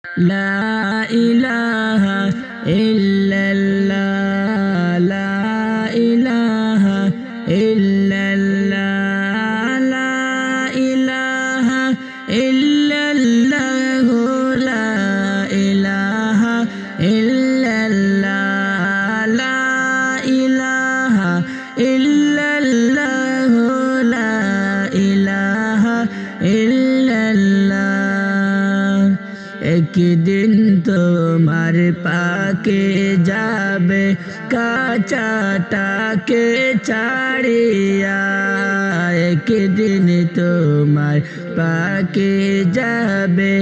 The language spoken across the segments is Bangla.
لا إله إلا الله لا إله إلا الله لا إله إلا الله لا إله إلا الله لا إله إلا الله لا إله إلا الله একদিন তোমার পাকে যাবে কাঁচাটাকে ছাড়িয়া একদিন তোমার পাকে যাবে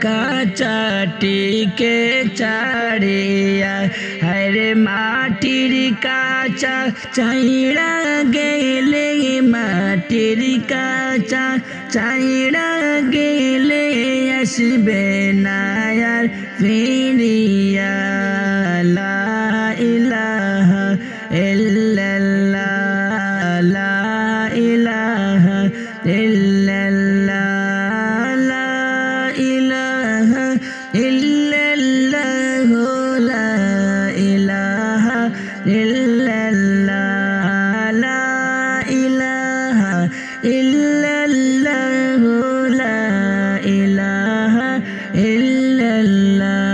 কাঁচাটিকে ছাড়িয়া হরে মাটির কাঁচা চাইড়া গেলে মাটির কাঁচা চাইড়া গেলে আসবে না আর ফিরিয়া লা ইলাহা ইল্লাল্লাহ লা ইলাহা ইল্লাল্লাহ লা ইলাহা ইল্লাল্লাহ লা ইলাহা ইল্লাল্লাহ লা ইলাহা ইল্লাল্লাহ লা ইলাহা ইল্লাল্লাহ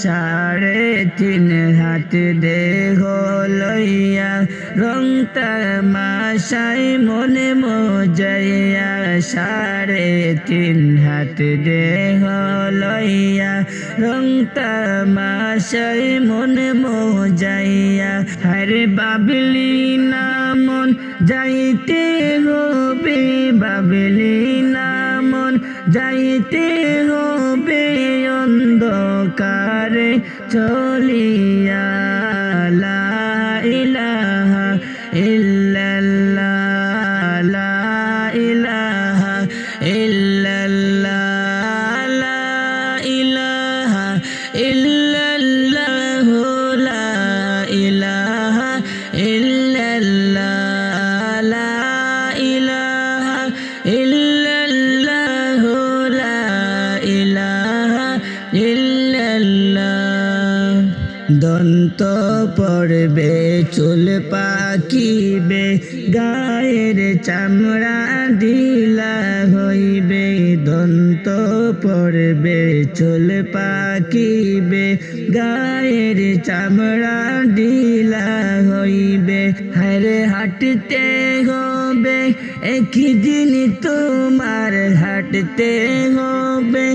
সাড়ে তিন হাত দেহ লইয়া রং তামাশায় মনে মজাইয়া সাড়ে তিন হাত দেহ লইয়া রং তামাশায় মনে মজাইয়া হরে বাবলি নামন যাইতে হবে বাবলি নামন যাইতে হবে অন্ধকারে চলিয়া লা ইলাহা ইল্লাল্লাহ লা ইলাহা ইল্লাল্লাহ লা ইলাহা ইল্লাল্লাহ লা ইলাহা ইল্লাল্লাহ লা ইলাহা ইল্লাল্লাহ লা ইলাহা ইল্লাল্লাহ দন্ত পড়বে চুল পাকিবে গায়ের চামড়া ঢিলা হইবে দন্ত পড়বে চুল পাকিবে গায়ের চামড়া ঢিলা হইবে হরে হাঁটতে হবে একদিন তোমার হাঁটতে হবে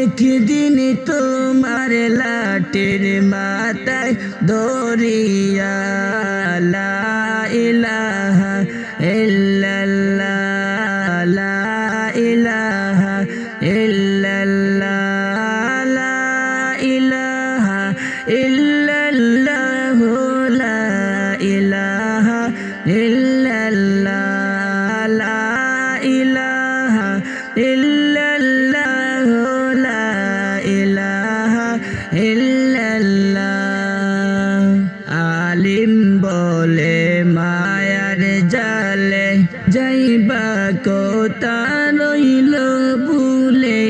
একদিন তোমার লাটের মাথায় দরিয়া লা ইলাহা ইল্লাল্লাহ লা ইলাহা ইল্লাল্লাহ লা ইলাহা ইল্লাল্লাহ লা ইলাহা ইল্লাল্লাহ লা ইলাহা ইল্লাল্লাহ লা ইলাহা ইল্লাল্লাহ আলিম বলে মায়ার জালে যাইবা কোথা রইল ভুলে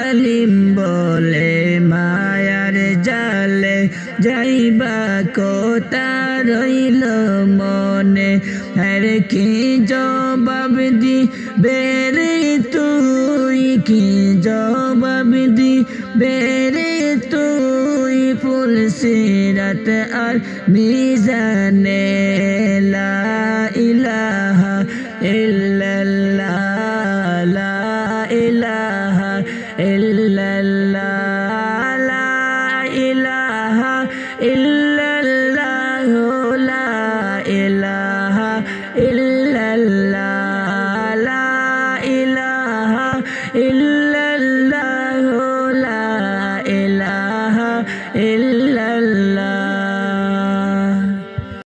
আলিম বলে মায়ার জালে যাইবা কোথা রইল মনে আর কি জবাব দি বেরে তুই কি জবাব দি বেরে তুই ফুল সিরাত আর মিজানে লা ইলাহা ইল্লাল্লাহ লা ইলাহা ইল্লাল্লাহ লা ইলাহা ইল্লাল্লাহ লা ইলাহা ইল্লাল্লাহ লা ইলাহা ইল্লাল্লাহ